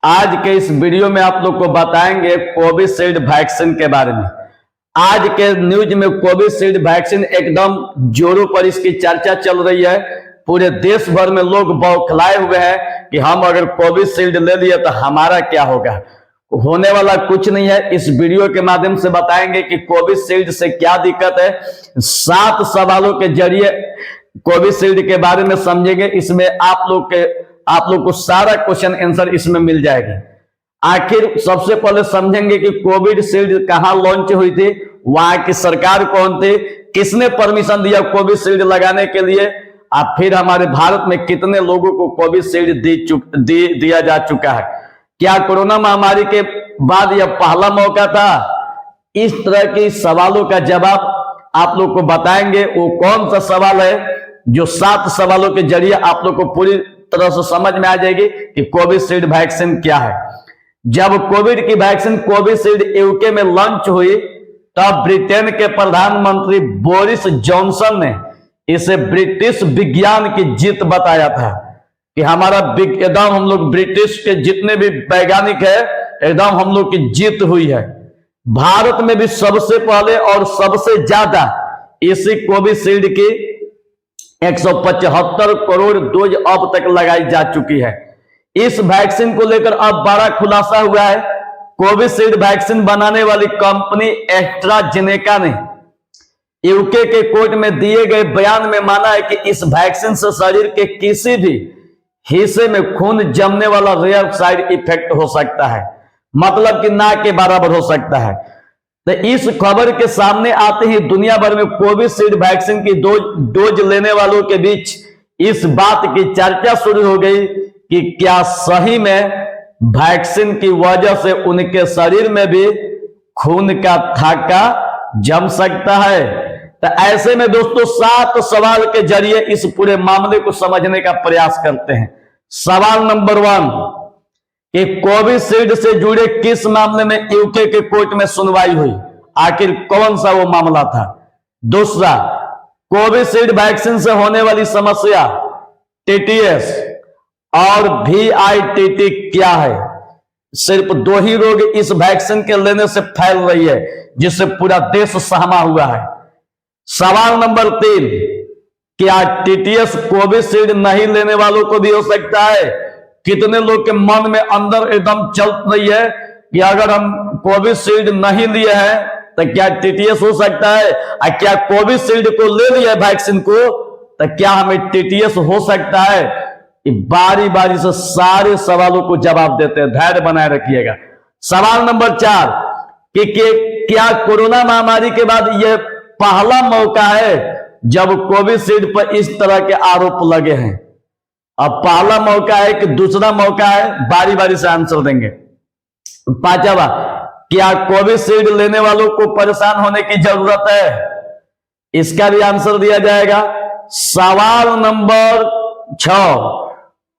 आज के इस वीडियो में आप लोग को बताएंगे कोविशील्ड वैक्सीन के बारे में। आज के न्यूज में कोविशील्ड वैक्सीन एकदम जोरों पर इसकी चर्चा चल रही है। पूरे देश भर में लोग बौखलाए हुए हैं कि हम अगर कोविशील्ड ले लिए तो हमारा क्या होगा। होने वाला कुछ नहीं है। इस वीडियो के माध्यम से बताएंगे कि कोविशील्ड से क्या दिक्कत है। 7 सवालों के जरिए कोविशील्ड के बारे में समझेंगे। इसमें आप लोग को सारा क्वेश्चन आंसर इसमें मिल जाएगी। आखिर सबसे पहले समझेंगे कि कोविशील्ड कहां लॉन्च हुई थी, वहां की सरकार कौन थी, किसने परमिशन दिया कोविशील्ड लगाने के लिए, और फिर हमारे भारत में कितने लोगों को कोविशील्ड दिया जा चुका है। क्या कोरोना महामारी के बाद यह पहला मौका था? इस तरह के सवालों का जवाब आप लोग को बताएंगे। वो कौन सा सवाल है जो 7 सवालों के जरिए आप लोग को पूरी तरह से समझ में आ जाएगी कि कोविशील्ड वैक्सीन क्या है। जब कोविड की वैक्सीन कोविशील्ड यूके में लॉन्च हुई तब ब्रिटेन के प्रधानमंत्री बोरिस जॉनसन ने इसे ब्रिटिश विज्ञान की जीत बताया था कि हमारा एकदम हम लोग ब्रिटिश के जितने भी वैज्ञानिक है एकदम हम लोग की जीत हुई है। भारत में भी सबसे पहले और सबसे ज्यादा इसी कोविशील्ड की 175 करोड़ डोज अब तक लगाई जा चुकी है। इस वैक्सीन को लेकर अब बड़ा खुलासा हुआ है। कोविशील्ड वैक्सीन बनाने वाली कंपनी एस्ट्राजेनेका ने यूके के कोर्ट में दिए गए बयान में माना है कि इस वैक्सीन से शरीर के किसी भी हिस्से में खून जमने वाला रेयर साइड इफेक्ट हो सकता है, मतलब कि ना के बराबर हो सकता है। तो इस खबर के सामने आते ही दुनिया भर में कोविशील्ड वैक्सीन की डोज लेने वालों के बीच इस बात की चर्चा शुरू हो गई कि क्या सही में वैक्सीन की वजह से उनके शरीर में भी खून का थाका जम सकता है। तो ऐसे में दोस्तों 7 सवाल के जरिए इस पूरे मामले को समझने का प्रयास करते हैं। सवाल नंबर 1 कि कोविशील्ड से जुड़े किस मामले में यूके के कोर्ट में सुनवाई हुई, आखिर कौन सा वो मामला था। दूसरा, कोविशील्ड वैक्सीन से होने वाली समस्या टीटीएस और वीआईटीटी क्या है। सिर्फ 2 ही रोग इस वैक्सीन के लेने से फैल रही है जिससे पूरा देश सहमा हुआ है। सवाल नंबर 3, क्या टीटीएस कोविशील्ड नहीं लेने वालों को भी हो सकता है। कितने लोग के मन में अंदर एकदम चल रही है कि अगर हम कोविशील्ड नहीं लिए हैं तो क्या टीटीएस हो सकता है, और क्या कोविशील्ड को ले लिया वैक्सीन को तो क्या हमें टीटीएस हो सकता है। बारी बारी से सारे सवालों को जवाब देते हैं, धैर्य बनाए रखिएगा। सवाल नंबर 4 कि क्या कोरोना महामारी के बाद यह पहला मौका है जब कोविशील्ड पर इस तरह के आरोप लगे हैं। अब पहला मौका है कि दूसरा मौका है, बारी बारी से आंसर देंगे। 5वां, क्या कोविशील्ड लेने वालों को परेशान होने की जरूरत है, इसका भी आंसर दिया जाएगा। सवाल नंबर 6,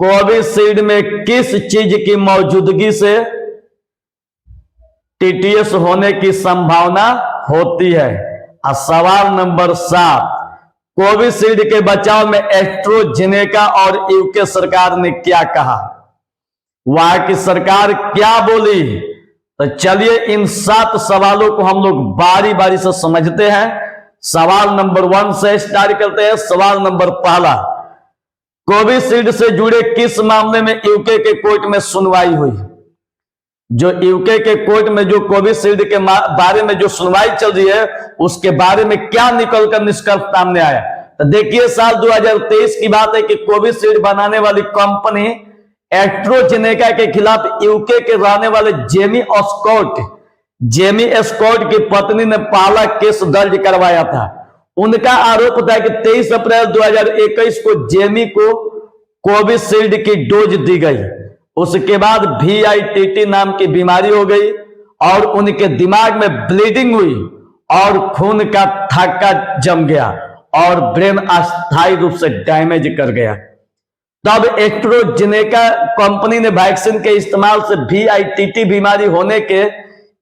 कोविशील्ड में किस चीज की मौजूदगी से टीटीएस होने की संभावना होती है। और सवाल नंबर 7, कोविशील्ड के बचाव में एस्ट्राजेनेका और यूके सरकार ने क्या कहा, वहां की सरकार क्या बोली। तो चलिए इन 7 सवालों को हम लोग बारी बारी से समझते हैं। सवाल नंबर 1 से स्टार्ट करते हैं। सवाल नंबर 1, कोविशील्ड से जुड़े किस मामले में यूके के कोर्ट में सुनवाई हुई। जो यूके के कोर्ट में जो कोविशील्ड के बारे में जो सुनवाई चल रही है उसके बारे में क्या निकलकर निष्कर्ष सामने आया। तो देखिए साल 2023 की बात है कि कोविशील्ड बनाने वाली कंपनी एस्ट्राजेनेका के खिलाफ यूके के रहने वाले जेमी स्कॉट की पत्नी ने पहला केस दर्ज करवाया था। उनका आरोप था कि 23 अप्रैल 2021 को जेमी को कोविशील्ड की डोज दी गई। उसके बाद वीआईटीटी नाम की बीमारी हो गई और उनके दिमाग में ब्लीडिंग हुई और खून का थाका जम गया और ब्रेन अस्थायी रूप से डैमेज कर गया। तब एस्ट्राजेनेका कंपनी ने वैक्सीन के इस्तेमाल से वीआईटीटी बीमारी होने के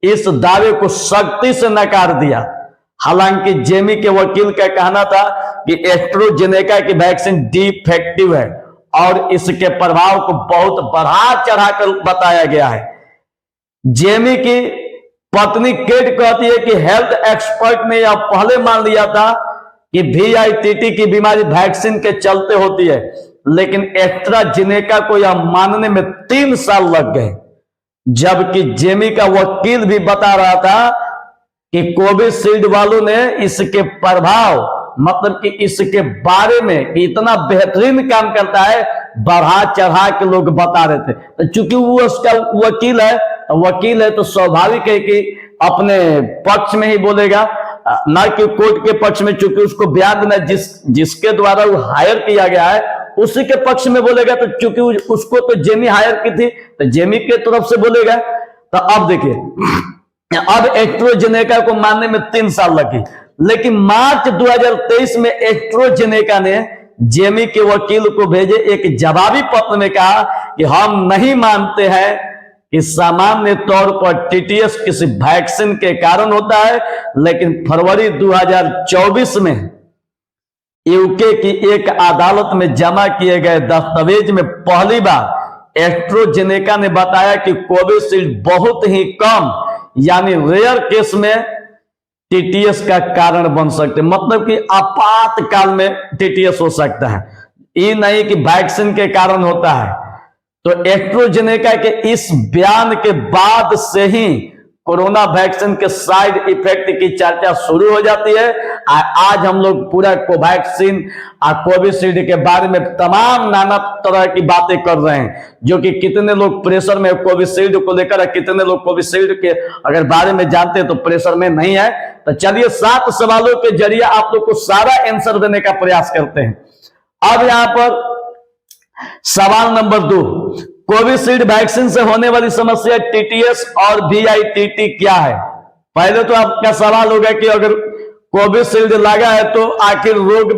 इस दावे को सख्ती से नकार दिया। हालांकि जेमी के वकील का कहना था कि एस्ट्राजेनेका की वैक्सीन डिफेक्टिव है और इसके प्रभाव को बहुत बढ़ा चढ़ाकर बताया गया है। जेमी की पत्नी केट कहती है कि हेल्थ एक्सपर्ट ने यह पहले मान लिया था कि VITT की बीमारी वैक्सीन के चलते होती है, लेकिन एस्ट्राजेनेका को यह मानने में 3 साल लग गए। जबकि जेमी का वकील भी बता रहा था कि कोविशील्ड वालों ने इसके प्रभाव, मतलब कि इसके बारे में कि इतना बेहतरीन काम करता है, बढ़ा चढ़ा के लोग बता रहे थे। तो चूंकि वो उसका वकील है तो स्वाभाविक है कि अपने पक्ष में ही बोलेगा, ना कि कोर्ट के पक्ष में, चूंकि उसको बयान देना जिसके द्वारा वो हायर किया गया है उसी के पक्ष में बोलेगा। तो चूंकि उसको तो जेमी हायर की थी तो जेमी के तरफ से बोलेगा। तो अब देखिए, अब एस्ट्राजेनेका को मानने में 3 साल लगी, लेकिन मार्च 2023 में एस्ट्राजेनेका ने जेमी के वकील को भेजे एक जवाबी पत्र में कहा कि हम नहीं मानते हैं कि सामान्य तौर पर TTS किसी वैक्सीन के कारण होता है, लेकिन फरवरी 2024 में यूके की एक अदालत में जमा किए गए दस्तावेज में पहली बार एस्ट्राजेनेका ने बताया कि कोविशील्ड बहुत ही कम यानी रेयर केस में TTS का कारण बन सकते, मतलब कि आपातकाल में TTS हो सकता है, ये नहीं कि वैक्सीन के कारण होता है। तो एस्ट्राजेनेका के इस बयान के बाद से ही कोरोना वैक्सीन के साइड इफेक्ट की चर्चा शुरू हो जाती है। आज हम लोग पूरा कोवैक्सीन और कोविशील्ड के बारे में तमाम नाना तरह की बातें कर रहे हैं, जो कि कितने लोग प्रेशर में कोविशील्ड को लेकर, कितने लोग कोविशील्ड के अगर बारे में जानते हैं तो प्रेशर में नहीं है। तो चलिए 7 सवालों के जरिए आप लोग को सारा आंसर देने का प्रयास करते हैं। अब यहां पर सवाल नंबर 2, कोविशील्ड वैक्सीन से होने वाली समस्या TTS और VITT क्या है? पहले तो आपका सवाल होगा कि अगर कोविशील्ड लगा है तो आखिर रोग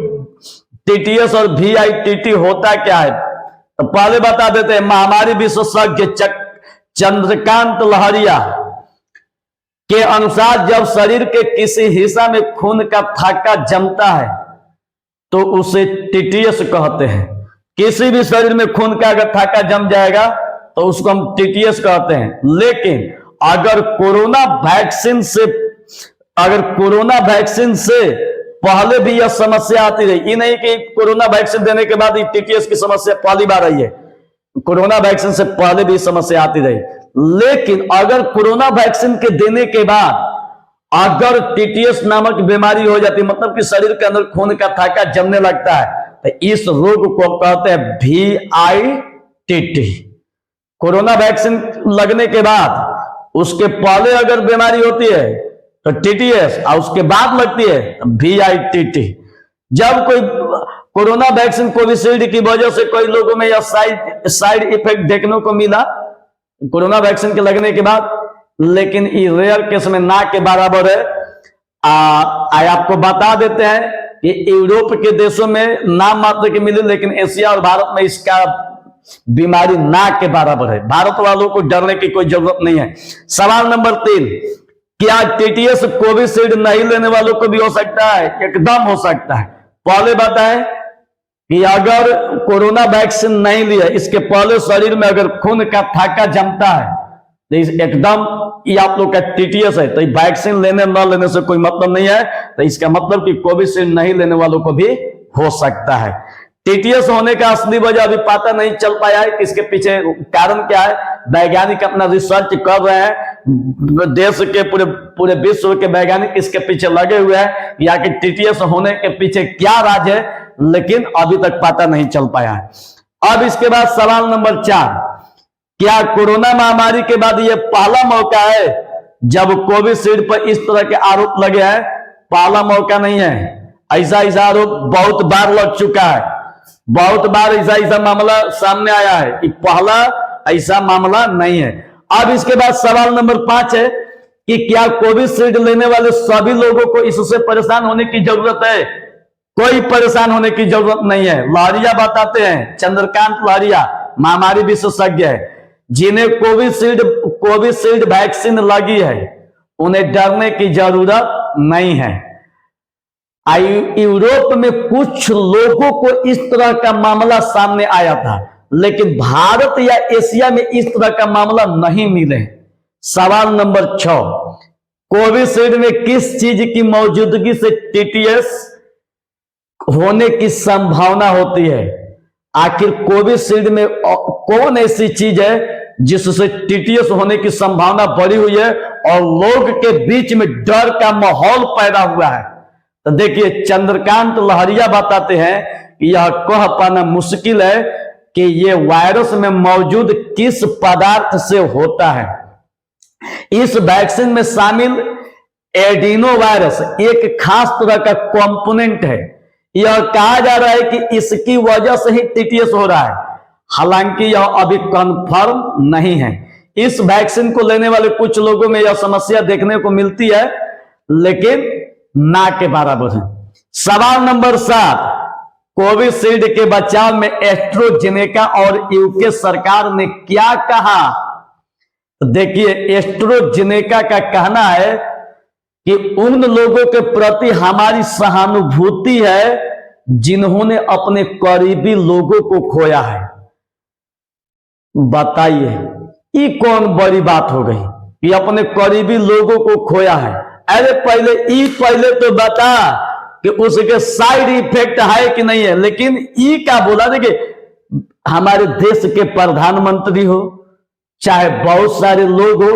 TTS और VITT होता क्या है? तो पहले बता देते हैं। महामारी विशेषज्ञ चंद्रकांत लहरिया के अनुसार जब शरीर के किसी हिस्सा में खून का थाका जमता है तो उसे TTS कहते हैं। किसी भी शरीर में खून का अगर थाका जम जाएगा तो उसको हम TTS कहते हैं। लेकिन अगर कोरोना वैक्सीन से पहले भी यह समस्या आती रही, ये नहीं कि कोरोना वैक्सीन देने के बाद TTS की समस्या पहली बार आई है, कोरोना वैक्सीन से पहले भी समस्या आती रही। लेकिन अगर कोरोना वैक्सीन के देने के बाद अगर TTS नामक बीमारी हो जाती, मतलब कि शरीर के अंदर खून का थाका जमने लगता है, तो इस रोग को कहते हैं VITT। कोरोना वैक्सीन लगने के बाद उसके पहले अगर बीमारी होती है तो TTS, और उसके बाद लगती है VITT। जब कोई कोरोना वैक्सीन कोविशील्ड की वजह से कोई लोगों में यह साइड इफेक्ट देखने को मिला कोरोना वैक्सीन के लगने के बाद, लेकिन ये रेयर केस में ना के बराबर है। आपको बता देते हैं कि यूरोप के देशों में नाम मात्र की मिली, लेकिन एशिया और भारत में इसका बीमारी ना के बराबर है। भारत वालों को डरने की कोई जरूरत नहीं है। सवाल नंबर 3, क्या TTS कोविशील्ड नहीं लेने वालों को भी हो सकता है? एकदम हो सकता है। पहले बताएं कि अगर कोरोना वैक्सीन नहीं लिया, इसके पहले शरीर में अगर खून का थाका जमता है तो एकदम ये आप लोग का TTS है। तो वैक्सीन लेने न लेने से कोई मतलब नहीं है, तो इसका मतलब कि कोविशील्ड नहीं लेने वालों को भी हो सकता है। TTS होने का असली वजह अभी पता नहीं चल पाया है कि इसके पीछे कारण क्या है। वैज्ञानिक अपना रिसर्च कर रहे हैं, देश के पूरे विश्व के वैज्ञानिक इसके पीछे लगे हुए हैं या कि TTS होने के पीछे क्या राज है, लेकिन अभी तक पता नहीं चल पाया है। अब इसके बाद सवाल नंबर 4, क्या कोरोना महामारी के बाद यह पहला मौका है जब कोविशील्ड पर इस तरह के आरोप लगे हैं? पहला मौका नहीं है, ऐसा आरोप बहुत बार लग चुका है, बहुत बार ऐसा मामला सामने आया है। ये पहला ऐसा मामला नहीं है। अब इसके बाद सवाल नंबर 5 है कि क्या कोविशील्ड लेने वाले सभी लोगों को इससे परेशान होने की जरूरत है? कोई परेशान होने की जरूरत नहीं है। लहरिया बताते हैं, चंद्रकांत लहरिया महामारी विशेषज्ञ है, जिन्हें कोविशील्ड वैक्सीन लगी है, उन्हें डरने की जरूरत नहीं है। यूरोप में कुछ लोगों को इस तरह का मामला सामने आया था, लेकिन भारत या एशिया में इस तरह का मामला नहीं मिले। सवाल नंबर 6, कोविशील्ड में किस चीज की मौजूदगी से टीटीएस होने की संभावना होती है? आखिर कोविशील्ड में कौन ऐसी चीज है जिससे टीटीएस होने की संभावना बढ़ी हुई है और लोग के बीच में डर का माहौल पैदा हुआ है? तो देखिए, चंद्रकांत लहरिया बताते हैं कि यह कह पाना मुश्किल है कि यह वायरस में मौजूद किस पदार्थ से होता है। इस वैक्सीन में शामिल एडिनो वायरस एक खास तरह का कंपोनेंट है। यह कहा जा रहा है कि इसकी वजह से ही टीटीएस हो रहा है, हालांकि यह अभी कंफर्म नहीं है। इस वैक्सीन को लेने वाले कुछ लोगों में यह समस्या देखने को मिलती है, लेकिन ना के बराबर है। सवाल नंबर 7, कोविशील्ड के बचाव में एस्ट्राजेनेका और यूके सरकार ने क्या कहा? देखिए, एस्ट्राजेनेका का कहना है कि उन लोगों के प्रति हमारी सहानुभूति है जिन्होंने अपने करीबी लोगों को खोया है। बताइए, ये कौन बड़ी बात हो गई कि अपने करीबी लोगों को खोया है? अरे पहले तो बता कि उसके साइड इफेक्ट है कि नहीं है। लेकिन ई क्या बोला? देखिए, हमारे देश के प्रधानमंत्री हो, चाहे बहुत सारे लोग हो,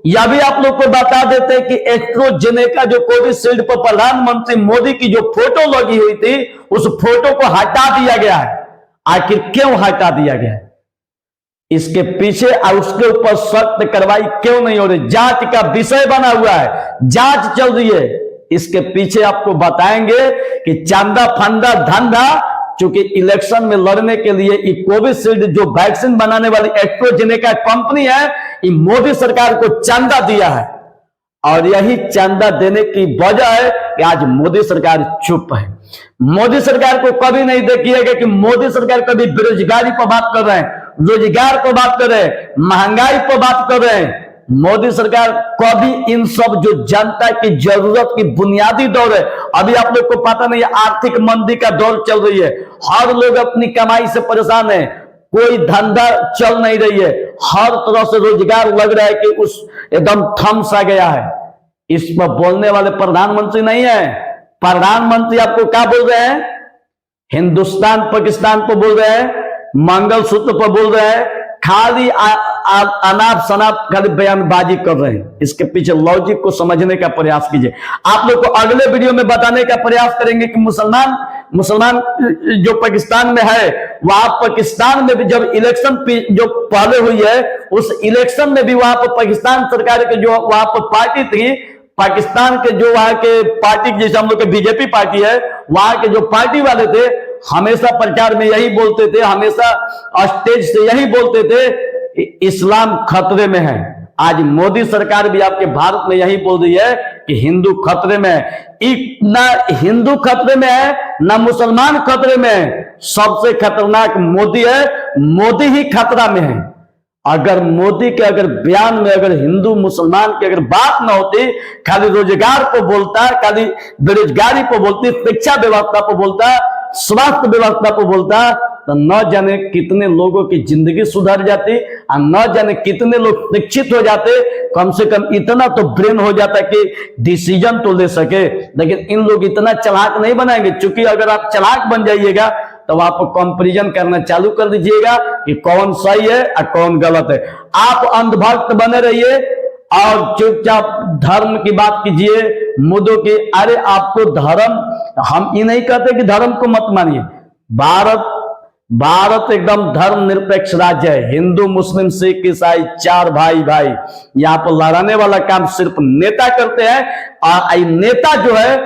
यह भी आप लोग को बता देते हैं कि एस्ट्राजेनेका जो कोविशील्ड पर प्रधानमंत्री मोदी की जो फोटो लगी हुई थी, उस फोटो को हटा दिया गया है। आखिर क्यों हटा दिया गया? इसके पीछे और उसके ऊपर सख्त कार्रवाई क्यों नहीं हो रही? जांच का विषय बना हुआ है, जांच चल रही है। इसके पीछे आपको बताएंगे कि चंदा फंदा धंधा, चूंकि इलेक्शन में लड़ने के लिए कोविशील्ड जो वैक्सीन बनाने वाली एस्ट्राजेनेका कंपनी है, ये मोदी सरकार को चंदा दिया है, और यही चंदा देने की वजह है कि आज मोदी सरकार चुप है। मोदी सरकार को कभी नहीं देखिएगा कि मोदी सरकार कभी बेरोजगारी पर बात कर रहे हैं, रोजगार पर बात कर रहे हैं, महंगाई पर बात कर रहे हैं। मोदी सरकार कभी इन सब जो जनता की जरूरत की बुनियादी दौर है, अभी आप लोग को पता नहीं है, आर्थिक मंदी का दौर चल रही है, हर लोग अपनी कमाई से परेशान है, कोई धंधा चल नहीं रही है, हर तरह से रोजगार लग रहा है कि उस एकदम थम सा गया है। इस पर बोलने वाले प्रधानमंत्री नहीं है। प्रधानमंत्री आपको क्या बोल रहे हैं? हिंदुस्तान पाकिस्तान पर बोल रहे हैं, मंगलसूत्र पर बोल रहे हैं, खाली अनाप शनाप खाली बयानबाजी कर रहे हैं। इसके पीछे लॉजिक को समझने का प्रयास कीजिए। आप लोग को अगले वीडियो में बताने का प्रयास करेंगे कि मुसलमान जो पाकिस्तान में है, वहां पाकिस्तान में भी जब इलेक्शन जो पहले हुई है, उस इलेक्शन में भी वहां पर पाकिस्तान सरकार के जो वहां पर पार्टी थी, पाकिस्तान के जो वहां के पार्टी, जैसे हम लोग के बीजेपी पार्टी है, वहां के जो पार्टी वाले थे, हमेशा प्रचार में यही बोलते थे, हमेशा स्टेज से यही बोलते थे, इस्लाम खतरे में है। आज मोदी सरकार भी आपके भारत में यही बोल रही है कि हिंदू खतरे में है। ना हिंदू खतरे में है, ना मुसलमान खतरे में है, सबसे खतरनाक मोदी है, मोदी ही खतरा में है। अगर मोदी के अगर बयान में अगर हिंदू मुसलमान की अगर बात ना होती, खाली रोजगार को बोलता, खाली बेरोजगारी को बोलती, शिक्षा व्यवस्था को बोलता, स्वास्थ्य व्यवस्था को बोलता, तो न जाने कितने लोगों की जिंदगी सुधर जाती और न जाने कितने लोग शिक्षित हो जाते। कम से कम इतना तो ब्रेन हो जाता कि डिसीजन तो ले सके। लेकिन इन लोग इतना चालाक नहीं बनाएंगे, क्योंकि अगर आप चालाक बन जाइएगा तो आप कंपैरिजन करना चालू कर दीजिएगा कि कौन सही है और कौन गलत है। आप अंधभक्त बने रहिए और चुपचाप धर्म की बात कीजिए, मुद्दों की। अरे आपको धर्म, हम ये नहीं कहते कि धर्म को मत मानिए। भारत एकदम धर्मनिरपेक्ष राज्य है। हिंदू मुस्लिम सिख ईसाई चार भाई भाई, यहाँ पर लड़ाने वाला काम सिर्फ नेता करते हैं। और नेता जो है,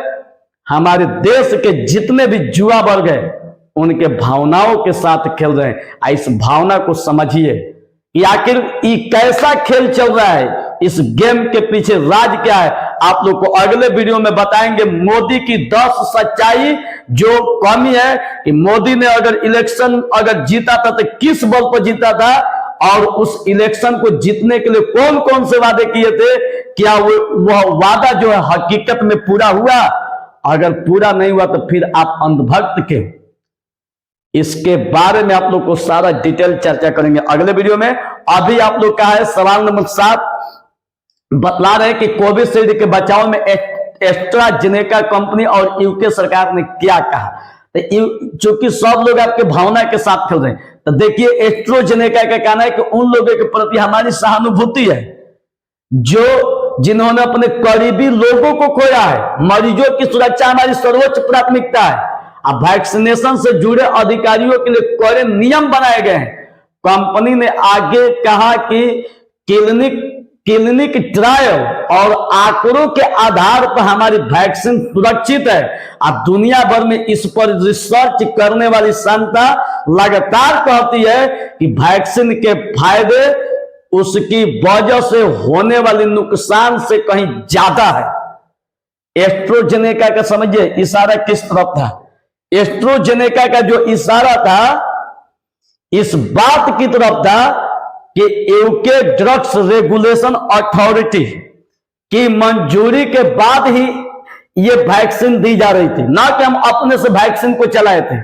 हमारे देश के जितने भी युवा वर्ग है, उनके भावनाओं के साथ खेल रहे हैं। इस भावना को समझिए कि आखिर ये कैसा खेल चल रहा है, इस गेम के पीछे राज क्या है। आप लोग को अगले वीडियो में बताएंगे मोदी की 10 सच्चाई जो कमी है कि मोदी ने अगर इलेक्शन अगर जीता था तो किस बल पर जीता था, और उस इलेक्शन को जीतने के लिए कौन कौन से वादे किए थे, क्या वह वादा जो है हकीकत में पूरा हुआ। अगर पूरा नहीं हुआ तो फिर आप अंधभक्त के। इसके बारे में आप लोग को सारा डिटेल चर्चा करेंगे अगले वीडियो में। अभी आप लोग का है सवाल नंबर 7, बतला रहे कि कोविशील्ड के बचाव में एस्ट्राजेनेका कंपनी और यूके सरकार ने क्या कहा। तो चूंकि सब लोग आपके भावना के साथ खेल रहे हैं, तो देखिए एस्ट्राजेनेका का कहना है कि उन लोगों के प्रति हमारी सहानुभूति है जिन्होंने अपने करीबी लोगों को खोया है। मरीजों की सुरक्षा हमारी सर्वोच्च प्राथमिकता है। अब वैक्सीनेशन से जुड़े अधिकारियों के लिए कड़े नियम बनाए गए हैं। कंपनी ने आगे कहा कि क्लिनिक ट्रायल और आंकड़ों के आधार पर हमारी वैक्सीन सुरक्षित है। अब दुनिया भर में इस पर रिसर्च करने वाली संस्था लगातार कहती है कि वैक्सीन के फायदे उसकी वजह से होने वाले नुकसान से कहीं ज्यादा है। एस्ट्राजेनेका का समझिए इशारा किस तरफ था। एस्ट्राजेनेका का जो इशारा था इस बात की तरफ था कि यूके ड्रग्स रेगुलेशन अथॉरिटी की मंजूरी के बाद ही ये वैक्सीन दी जा रही थी, ना कि हम अपने से वैक्सीन को चलाए थे।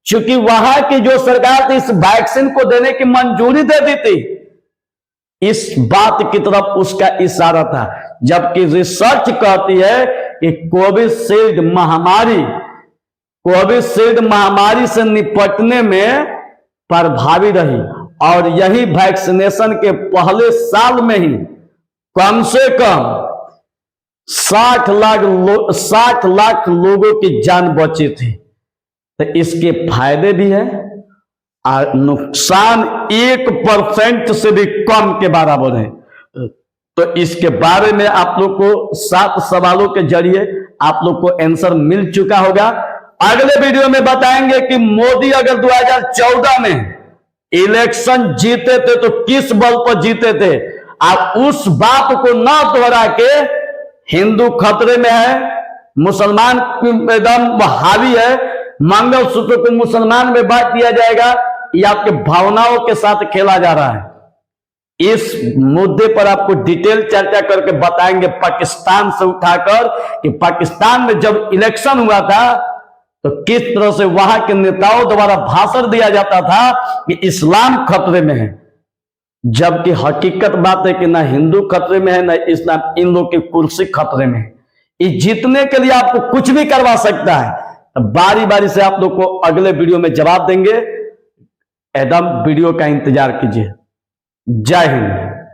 क्योंकि वहां की जो सरकार थी इस वैक्सीन को देने की मंजूरी दे दी थी, इस बात की तरफ उसका इशारा था। जबकि रिसर्च कहती है कि कोविशील्ड महामारी से निपटने में प्रभावी रही और यही वैक्सीनेशन के पहले साल में ही कम से कम 60 लाख लोगों की जान बची थी। तो इसके फायदे भी है और नुकसान 1% से भी कम के बराबर है। तो इसके बारे में आप लोग को 7 सवालों के जरिए आप लोग को आंसर मिल चुका होगा। अगले वीडियो में बताएंगे कि मोदी अगर 2014 में इलेक्शन जीते थे तो किस बल पर जीते थे। आप उस बात को ना दोहरा के हिंदू खतरे में है, मुसलमान एकदम हावी है, मंगलसूत्र को मुसलमान में बांट दिया जाएगा, ये आपके भावनाओं के साथ खेला जा रहा है। इस मुद्दे पर आपको डिटेल चर्चा करके बताएंगे पाकिस्तान से उठाकर कि पाकिस्तान में जब इलेक्शन हुआ था तो किस तरह से वहां के नेताओं द्वारा भाषण दिया जाता था कि इस्लाम खतरे में है, जबकि हकीकत बात है कि ना हिंदू खतरे में है ना इस्लाम, इन लोग की कुर्सी खतरे में है। इस जीतने के लिए आपको कुछ भी करवा सकता है। तो बारी बारी से आप लोग को अगले वीडियो में जवाब देंगे, एकदम वीडियो का इंतजार कीजिए। जय हिंद।